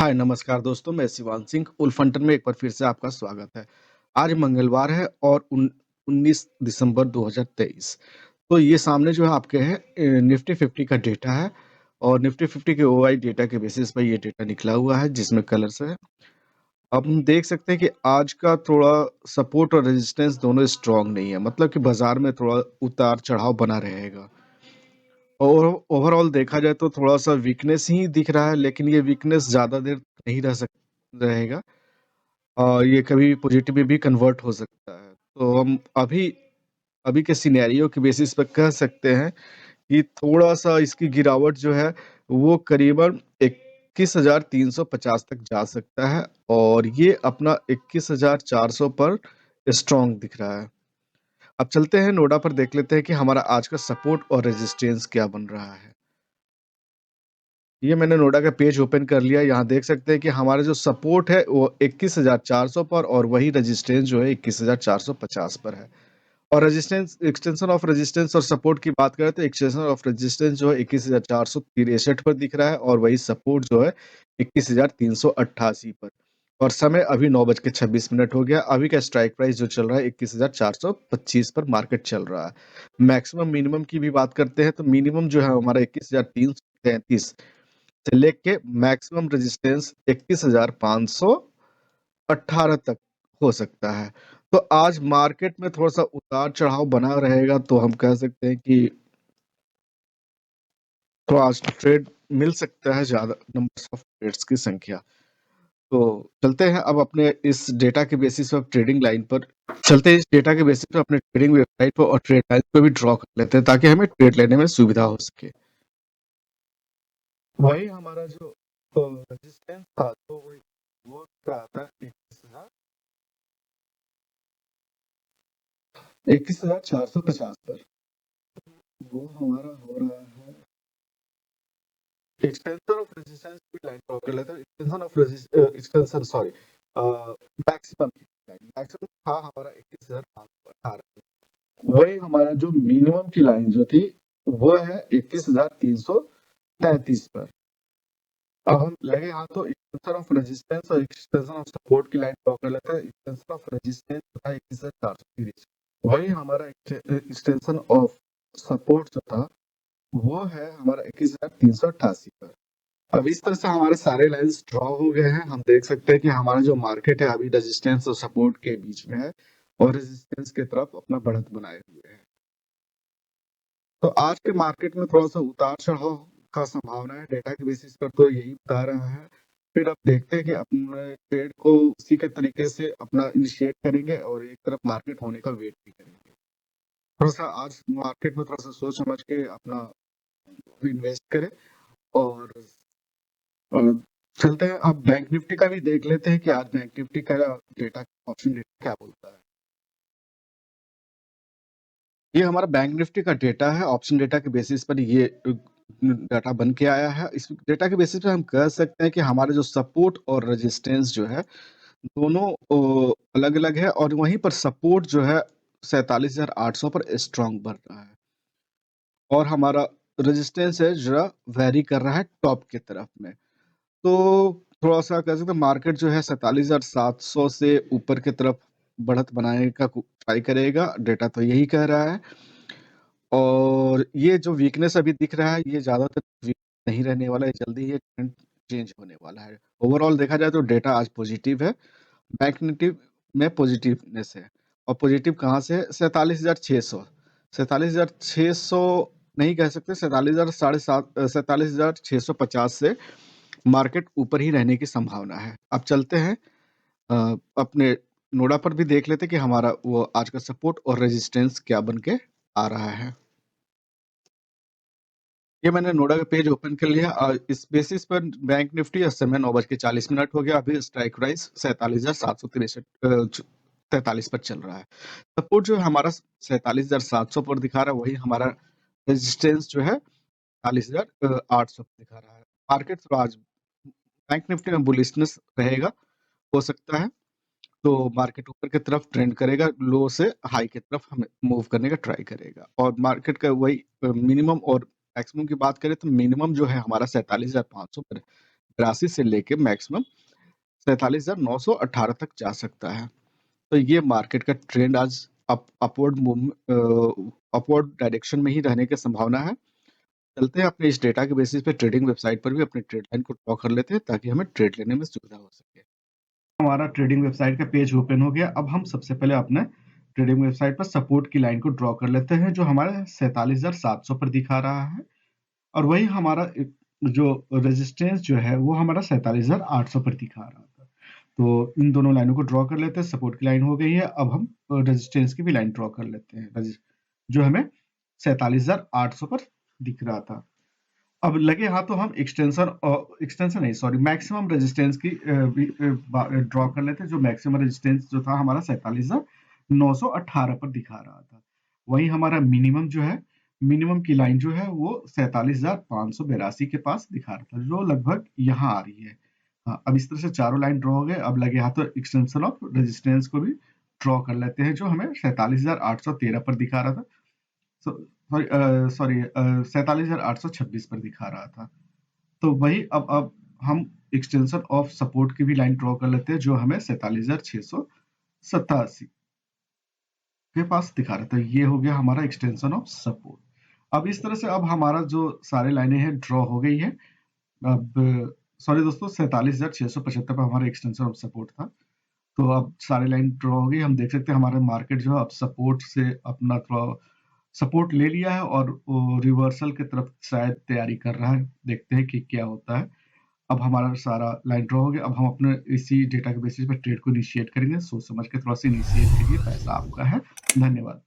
हाय, नमस्कार दोस्तों, मैं शिवांश सिंह उल्फंटन में एक बार फिर से आपका स्वागत है। आज मंगलवार है और 19 दिसंबर 2023। तो ये सामने जो है आपके है निफ्टी 50 का डेटा है और निफ्टी 50 के ओआई डेटा के बेसिस पे ये डेटा निकला हुआ है जिसमें कलर्स है। अब हम देख सकते हैं कि आज का थोड़ा सपोर्ट और रेजिस्टेंस दोनों स्ट्रॉन्ग नहीं है, मतलब कि बाजार में थोड़ा उतार-चढ़ाव बना रहेगा। और ओवरऑल देखा जाए तो थोड़ा-सा वीकनेस ही दिख रहा है, लेकिन ये वीकनेस ज़्यादा देर नहीं रहेगा। ये कभी पॉजिटिव में भी कन्वर्ट हो सकता है। तो हम अभी अभी के सिनेरियो के बेसिस पे कह सकते हैं कि थोड़ा-सा इसकी गिरावट जो है वो करीबन 21,350 तक जा सकता है और ये अपना 21,400 पर स्ट्रॉन्ग दिख रहा है। अब चलते हैं नोडा पर देख लेते हैं कि हमारा आज का सपोर्ट और रेजिस्टेंस क्या बन रहा है। ये मैंने नोडा का पेज ओपन कर लिया। यहाँ देख सकते हैं कि हमारा जो सपोर्ट है वो 21,400 पर और वही रेजिस्टेंस जो है 21,450 पर है। और रेजिस्टेंस एक्सटेंशन ऑफ रेजिस्टेंस और सपोर्ट की बात करें तो एक्सटेंशन ऑफ रेजिस्टेंस जो है 21,463 पर दिख रहा है और वही सपोर्ट जो है 21,388 पर। और समय अभी 9:26 हो गया। अभी का स्ट्राइक प्राइस जो चल रहा है 21,425 पर मार्केट चल रहा है। मैक्सिमम मिनिमम की भी बात करते हैं तो मिनिमम जो है हमारा 21,333 से लेके मैक्सिमम रेजिस्टेंस 21,518 तक हो सकता है। तो आज मार्केट में थोड़ा-सा उतार-चढ़ाव बना रहेगा, तो हम कह सकते हैं कि तो आज ट्रेड मिल सकता है ज़्यादा नंबर्स ऑफ ट्रेड्स की संख्या। तो चलते हैं अब अपने इस डेटा के बेसिस पे ट्रेडिंग लाइन पर चलते हैं इस डेटा के बेसिस पे अपने ट्रेडिंग वेबसाइट पर और ट्रेड लाइन को भी ड्रॉ कर लेते हैं ताकि हमें ट्रेड लेने में सुविधा हो सके। वही हमारा जो रेजिस्टेंस था तो वो क्या था 21,450 पर। वो हमारा हो रहा है एक्सटेंशन ऑफ रेजिस्टेंस की लाइन ड्रॉ कर लेते हैं। एक्सटेंशन सॉरी मैक्सिमम था हमारा 21,518। वही हमारा जो मिनिमम की लाइन जो थी वो है 21,333 पर। अब हम लगे हाथ तो एक्सटेंशन ऑफ रेजिस्टेंस और एक्सटेंशन ऑफ सपोर्ट की लाइन ड्रॉ कर लेते हैं। एक्सटेंशन ऑफ रेजिस्टेंस था 21,430। वही हमारा एक्सटेंशन ऑफ सपोर्ट जो था वो है हमारा 21,388 पर। अब इस तरह से हमारे सारे लाइंस ड्रॉ हो गए हैं। हम देख सकते हैं कि हमारा जो मार्केट है अभी रेजिस्टेंस और सपोर्ट के बीच में है और रेजिस्टेंस की तरफ अपना बढ़त बनाए हुए है। तो आज के मार्केट में थोड़ा सा उतार चढ़ाव का संभावना है। डेटा के बेसिस पर तो यही बता रहा है। फिर अब देखते हैं कि अपने ट्रेड को उसी के तरीके से अपना इनिशिएट करेंगे और एक तरफ मार्केट होने का वेट भी करेंगे। थोड़ा सा आज मार्केट में थोड़ा सा सोच समझ के अपना इन्वेस्ट करें और चलते हैं अब बैंक निफ्टी का भी देख लेते हैं कि आज बैंक निफ्टी का डेटा ऑप्शन डेटा क्या बोलता है। ये हमारा बैंक निफ्टी का डेटा है। ऑप्शन डेटा के बेसिस पर ये डाटा बन के आया है। इस डेटा के बेसिस पे हम कह सकते हैं कि हमारे जो सपोर्ट और रेजिस्टेंस जो है दोनों अलग-अलग है और वहीं पर सपोर्ट जो है 47,800 पर स्ट्रॉन्ग बन रहा है और हमारा रेजिस्टेंस है जरा वेरी कर रहा है टॉप की तरफ में। तो थोड़ा-सा कह सकते हैं मार्केट जो है 47,700 से ऊपर की तरफ बढ़त बनाने का ट्राई करेगा, डेटा तो यही कह रहा है। और ये जो वीकनेस अभी दिख रहा है, ये ज़्यादातर वीक नहीं रहने वाला है, जल्दी ये ट्रेंड चेंज होने वाला है। ओवरऑल देखा जाए तो डेटा आज पॉजिटिव है, बैंक निफ्टी में पॉजिटिवनेस है और पॉजिटिव कहाँ से है? 47,600 47,600 नहीं कह सकते, 47,650 से मार्केट ऊपर ही रहने की संभावना है। अब चलते हैं अपने नोडा पर भी देख लेते हैं कि हमारा वो आज का सपोर्ट और रेजिस्टेंस क्या बन के आ रहा है। ये मैंने नोडा का पेज ओपन कर लिया और इस बेसिस पर बैंक निफ्टी इस समय 9:40 हो गया। अभी स्ट्राइक प्राइस 47,763 43 पर चल रहा है। सपोर्ट जो है हमारा 47,700 पर दिखा रहा है, वही हमारा रेजिस्टेंस जो है 48,800 पर दिखा रहा है। मार्केट तो आज बैंक निफ्टी में बुलिशनेस रहेगा, हो सकता है। तो मार्केट ऊपर की तरफ ट्रेंड करेगा, लो से हाई की तरफ हमें मूव करने का ट्राई करेगा और मार्केट का वही मिनिमम और मैक्सिमम की बात करें तो मिनिमम जो है हमारा 47,500 पर है। 82 से लेके मैक्सिमम 47,918 तक जा सकता है। तो ये मार्केट का ट्रेंड आज अपवर्ड डायरेक्शन में ही रहने की संभावना है। चलते हैं अपने इस डेटा के बेसिस पे ट्रेडिंग वेबसाइट पर भी अपने ट्रेड लाइन को ड्रॉ कर लेते हैं ताकि हमें ट्रेड लेने में सुविधा हो सके। हमारा ट्रेडिंग वेबसाइट का पेज ओपन हो गया। अब हम सबसे पहले अपने ट्रेडिंग वेबसाइट पर सपोर्ट की लाइन को ड्रॉ कर लेते हैं जो हमारे 47,700 पर दिखा रहा है और वही हमारा जो रेजिस्टेंस जो है वो हमारा 47,800 पर दिखा रहा था। तो इन दोनों लाइनों को ड्रॉ कर लेते हैं। सपोर्ट की लाइन हो गई है। अब हम रेजिस्टेंस की भी लाइन ड्रॉ कर लेते हैं जो हमें 47,800 पर दिख रहा था। अब लगे हाथ तो हम एक्सटेंशन नहीं सॉरी मैक्सिमम रेजिस्टेंस की ड्रॉ कर लेते हैं जो मैक्सिमम रेजिस्टेंस जो था हमारा 47,918 पर दिखा रहा था। वही हमारा मिनिमम जो है मिनिमम की लाइन जो है वो 47,582 के पास दिखा रहा था जो लगभग यहाँ आ रही है। हाँ, अब इस तरह से चारों लाइन ड्रॉ हो गए। अब लगे हाथ तो एक्सटेंशन ऑफ रेजिस्टेंस को भी ड्रॉ कर लेते हैं जो हमें 47,813 पर दिखा रहा था। सॉरी 47,826 पर दिखा रहा था। तो वही अब हम एक्सटेंशन ऑफ सपोर्ट की भी लाइन ड्रॉ कर लेते हैं जो हमें 47,687 के पास दिखा रहा था। ये हो गया हमारा एक्सटेंशन ऑफ सपोर्ट। अब इस तरह से अब हमारा जो सारे लाइनें हैं ड्रॉ हो गई है। अब सॉरी दोस्तों 47,675 पर हमारा एक्सटेंशन ऑफ सपोर्ट था। तो अब सारी लाइन ड्रॉ हो गई। हम देख सकते हैं हमारा मार्केट जो है अब सपोर्ट से अपना थोड़ा सपोर्ट ले लिया है और रिवर्सल की तरफ शायद तैयारी कर रहा है। देखते हैं कि क्या होता है। अब हमारा सारा लाइन ड्रॉ हो गया। अब हम अपने इसी डेटा के बेसिस पे ट्रेड को इनिशिएट करेंगे। सोच समझ के थोड़ा सा इनिशिएट कीजिए। पैसा आपका है। धन्यवाद।